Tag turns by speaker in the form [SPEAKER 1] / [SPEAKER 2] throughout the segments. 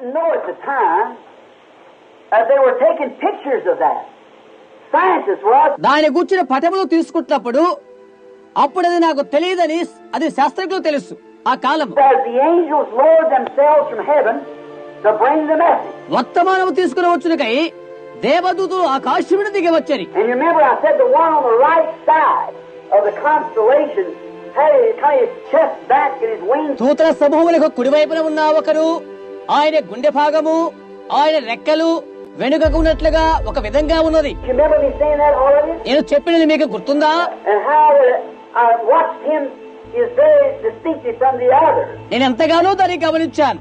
[SPEAKER 1] didn't know at the time they were taking pictures of that. Scientists were.
[SPEAKER 2] దాని గుర్చిన పటములు తీసుకుంటున్నప్పుడు అప్పుడు అది నాకు తెలియదని అది శాస్త్రజ్ఞులకు తెలుసు. ఆ కాలం
[SPEAKER 1] The angels lowered themselves from heaven to bring the message.
[SPEAKER 2] వర్తమానము తీసుకుని వచ్చునకై దేవదూతలు ఆకాశం నుండి దిగి వచ్చారు.
[SPEAKER 1] And you remember I said the one on the right side of the constellation had his chest back and his wings.
[SPEAKER 2] దూతల సమూహములకు కుడివైపున ఉన్న ఒకరు ఆయన గుండె భాగము ఆయన రెక్కలు వెనుకకు ఉన్నట్లుగా ఒక విధంగా ఉన్నది.
[SPEAKER 1] You remember me saying that already?
[SPEAKER 2] నేను చెప్పినది మీకు గుర్తుందా?
[SPEAKER 1] And how I watched him is very distinctive from the others.
[SPEAKER 2] నేను ఎంతగానో దాన్ని గమనించాను.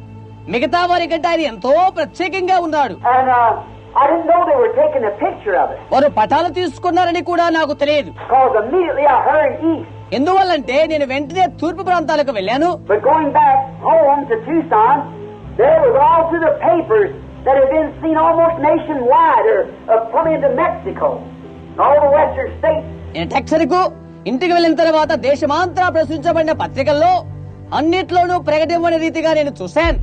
[SPEAKER 2] మిగతా వారి కంటే ఆయన ఎంతో ప్రత్యేకంగా ఉన్నాడు.
[SPEAKER 1] And I didn't know they were taking a picture of it.
[SPEAKER 2] వారు పటాలు తీసుకున్నారని కూడా నాకు తెలియదు.
[SPEAKER 1] Because immediately I hurried east.
[SPEAKER 2] ఎందువల్లంటే నేను వెంటనే తూర్పు ప్రాంతాలకు వెళ్ళాను.
[SPEAKER 1] But going back home to Tucson, there was all through the papers that had been seen almost nationwide or come into Mexico, all the western states.
[SPEAKER 2] నేను టెక్సస్కు ఇంటికి వెళ్లిన తర్వాత దేశమంతా ప్రచురించబడిన పత్రికల్లో అన్నిట్లోనూ ప్రకటించబడిన రీతిగా నేను చూశాను.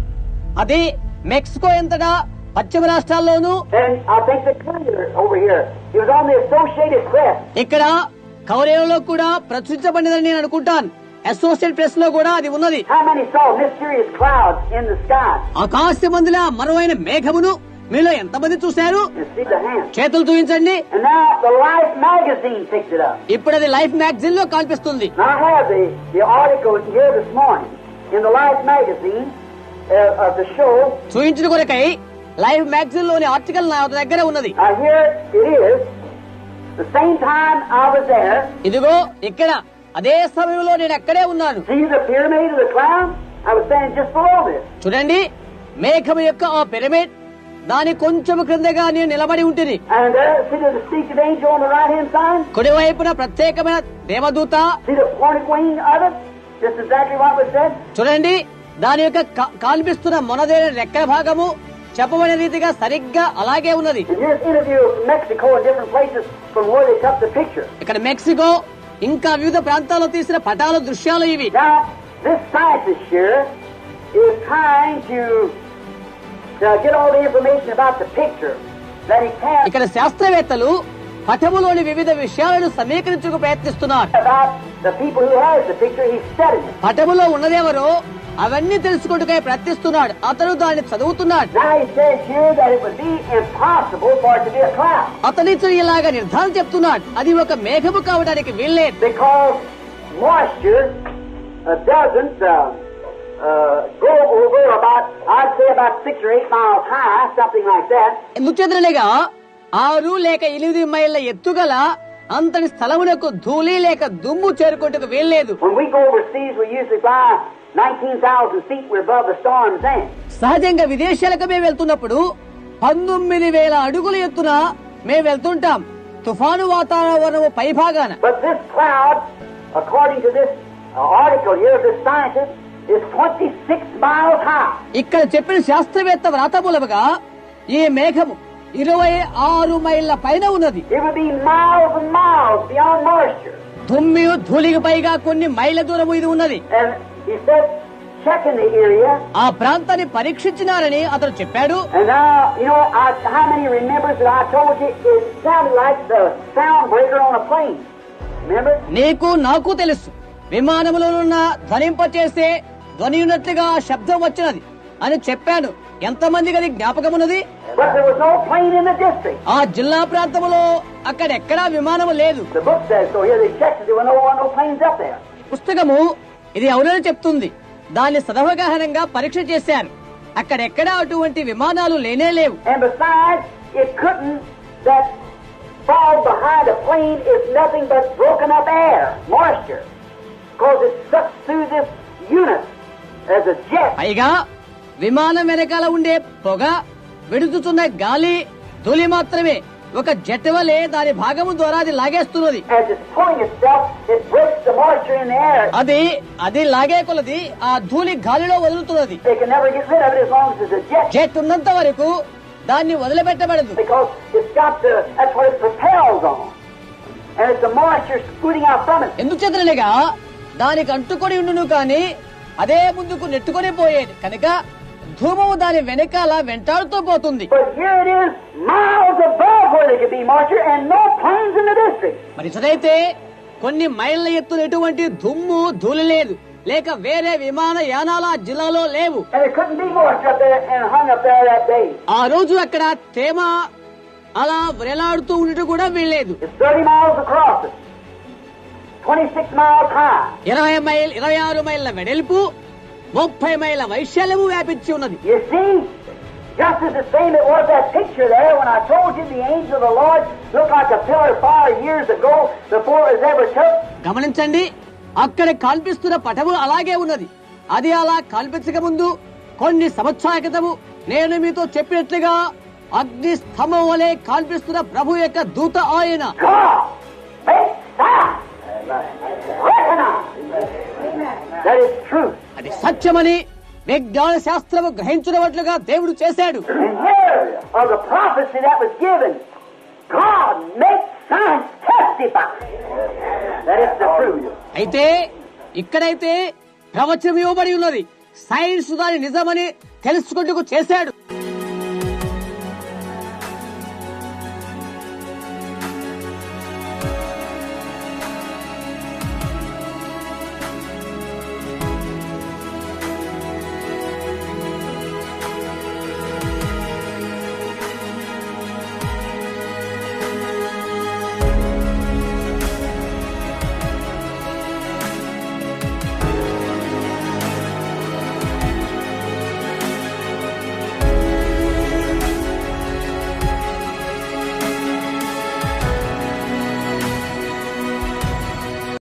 [SPEAKER 2] అది మెక్సికో ఎంతటా పశ్చిమ రాష్ట్రాల్లోనూ.
[SPEAKER 1] And I think the Courier over here, it was on the Associated Press.
[SPEAKER 2] ఇక్కడ కౌరేలో కూడా ప్రచురించబడినదని నేను అనుకుంటాను. అసోసియేట్ ప్రెస్ లో కూడా అది ఉన్నది.
[SPEAKER 1] How many saw mysterious clouds in the sky?
[SPEAKER 2] ఆకాశమందుల మరువైన మేఘమును మీలో ఎంతమంది చూశారు?
[SPEAKER 1] You see the hand.
[SPEAKER 2] చేతులు చూపించండి.
[SPEAKER 1] And now the Life magazine picked it up.
[SPEAKER 2] ఇప్పుడు అది లైఫ్ మ్యాగజైన్ లో కనిపిస్తుంది.
[SPEAKER 1] Now I have the article here this morning in the Life magazine of the show.
[SPEAKER 2] చూపించిన కొరకై లైఫ్ మ్యాగజైన్ లోని article నా దగ్గర ఉన్నది.
[SPEAKER 1] Here it is. The same time I was there.
[SPEAKER 2] ఇదిగో ఇక్కడ అదే సమయంలో నేను అక్కడే ఉన్నాను.
[SPEAKER 1] See the pyramid of the cloud? I was standing just below this.
[SPEAKER 2] చూడండి మేఘం యొక్క ఆ పిరమిడ్ దాని కొంచెం క్రిందగా నేను నిలబడి ఉంటుంది.
[SPEAKER 1] And there, see the distinctive angel on the right hand side?
[SPEAKER 2] కుడి వైపున ప్రత్యేకమైన దేవదూత.
[SPEAKER 1] See the pointed wing of it? Just exactly what was said.
[SPEAKER 2] చూడండి దాని యొక్క కనిపిస్తున్న మొనదేని రెక్కల భాగము చెప్పబడిన రీతిగా సరిగ్గా అలాగే ఉన్నది.
[SPEAKER 1] And here's interview from Mexico and different places from where they took the picture.
[SPEAKER 2] ఇక్కడ మెక్సికో ఇంకా వివిధ ప్రాంతాల్లో తీసిన పటాల దృశ్యాలు ఇవి.
[SPEAKER 1] Now, this scientist here is trying to get all the information about the picture that he can
[SPEAKER 2] ఇక్కడ శాస్త్రవేత్తలు పటములోని వివిధ విషయాలను సమీకరించుకు ప్రయత్నిస్తున్నారు.
[SPEAKER 1] about the people who has the picture. He's studying it.
[SPEAKER 2] పటములో ఉన్నదెవరో అవన్నీ తెలుసుకుంటుగా ప్రయత్నిస్తున్నాడు. అతను దాన్ని చదువుతున్నాడు.
[SPEAKER 1] Now he says here that it would be impossible for it to be a cloud.
[SPEAKER 2] అతనితో ఇలాగా నిర్ధారణ చెప్తున్నాడు. అది ఒక మేఘము కావడానికి వీల్లేదు.
[SPEAKER 1] Because moisture doesn't go over about, I'd say about 6 or 8 miles high, something like that.
[SPEAKER 2] ఎందుచేతనగా 6 లేక 8 మైళ్ళ ఎత్తుగల అంతటి స్థలమునకు ధూళి లేక దుమ్ము చేరుకుంటకు వీల్లేదు.
[SPEAKER 1] When we go overseas, we usually fly 19,000 feet. We're above the storm's end.
[SPEAKER 2] సహజంగా విదేశాలకు మేము వెళ్తున్నప్పుడు 19,000 అడుగుల ఎత్తున మేము వెళ్తుంటాం తుఫాను వాతావరణము పై భాగాన.
[SPEAKER 1] But this cloud, according to this article here of this scientist, is 26 miles high.
[SPEAKER 2] ఇక్కడ చెప్పిన శాస్త్రవేత్త వ్రాతమూలముగా ఈ మేఘము 26 మైళ్ళ పైన ఉన్నది.
[SPEAKER 1] It would be miles and miles beyond moisture.
[SPEAKER 2] దుమ్మి ధూళికి పైగా కొన్ని మైళ్ళ దూరము ఇది ఉన్నది.
[SPEAKER 1] And he said, checking the area.
[SPEAKER 2] ఆ ప్రాంతాన్ని పరీక్షించినారని అతను చెప్పాడు.
[SPEAKER 1] And now, you know, how many remembers that I told you it sounded like the sound breaker on a plane? Remember?
[SPEAKER 2] నీకు నాకు తెలుసు విమానములోనున్న ధ్వనింపచేసే ధ్వని ఉన్నట్లుగా శబ్దం వచ్చినది అని చెప్పాను. ఎంతమందికి అది జ్ఞాపకమున్నది?
[SPEAKER 1] But there was no plane in the district.
[SPEAKER 2] ఆ జిల్లా ప్రాంతంలో అక్కడెక్కడా విమానము లేదు.
[SPEAKER 1] The book says so. Here they checked it. There were no planes up there.
[SPEAKER 2] పుస్తకము ఇది అవునని చెప్తుంది. దాన్ని సదవగాహనంగా పరీక్ష చేశారు. అక్కడెక్కడా అటువంటి విమానాలు లేనే లేవు.
[SPEAKER 1] And besides, it couldn't. That fog behind a plane is nothing but broken up air, moisture, because it sucks through this unit as a jet.
[SPEAKER 2] పైగా విమానం వెనకాల ఉండే పొగ విడుచుతున్న గాలి ధూళి మాత్రమే ఒక జెట్ వలె దాని భాగము ద్వారా అది లాగేస్తున్నది.
[SPEAKER 1] As it's pulling itself, it breaks the moisture in the air.
[SPEAKER 2] అది లాగే కొలది ఆ ధూళి గాలిలో వదులుతున్నది.
[SPEAKER 1] They can never get rid of it as long as it's a jet.
[SPEAKER 2] Jet ఉన్నంత వరకు దాన్ని వదిలిపెట్టబడదు.
[SPEAKER 1] Because it's got that's what it propels on. And it's the moisture scooting out from it.
[SPEAKER 2] ఎందుచేతనగా దానికి అంటుకొని ఉండును కానీ అదే ముందుకు నెట్టుకొని పోయేది కనుక ధూమము దాని వెనకాల వెంటాడుతూ పోతుంది.
[SPEAKER 1] But here it is, miles above where they could be, Marcher, and no planes in the district.
[SPEAKER 2] మరి చదైతే కొన్ని మైళ్ళ ఎత్తున ఎటువంటి దుమ్ము ధూళి లేదు, లేక వేరే విమానయానాల ఆ జిల్లాలో లేవు.
[SPEAKER 1] And there couldn't be moisture up there and hung up there that day.
[SPEAKER 2] ఆ రోజు అక్కడ తేమ అలా వేలాడుతూ ఉండటం కూడా వీల్లేదు.
[SPEAKER 1] It's 30 miles across it, 26 miles high.
[SPEAKER 2] 26 మైళ్ళ వెడల్పు, 30 మైళ్ళ వైశాల్యము వ్యాపించి ఉన్నది.
[SPEAKER 1] You see, just as the same it was that picture there when I told you the angel of the Lord looked like a pillar of fire years ago before it was ever took.
[SPEAKER 2] గమనించండి, అక్కడ కనిపిస్తున్న పటము అలాగే ఉన్నది. అది అలా కనిపించక ముందు కొన్ని సంవత్సరాల క్రితము నేను మీతో చెప్పినట్లుగా అగ్ని స్తంభం వలె కనిపిస్తున్న ప్రభు యొక్క దూత ఆయన.
[SPEAKER 1] God, make sound. Recognize that is truth.
[SPEAKER 2] అది సత్యమని విజ్ఞాన శాస్త్రము గ్రహించినట్లుగా దేవుడు చేశాడు.
[SPEAKER 1] And here of the prophecy that was given, God makes science testify that it's the truth.
[SPEAKER 2] అయితే ఇక్కడైతే ప్రవచనం ఇవ్వబడి ఉన్నది, సైన్స్ దాని నిజమని తెలుసుకుంటూ చేశాడు.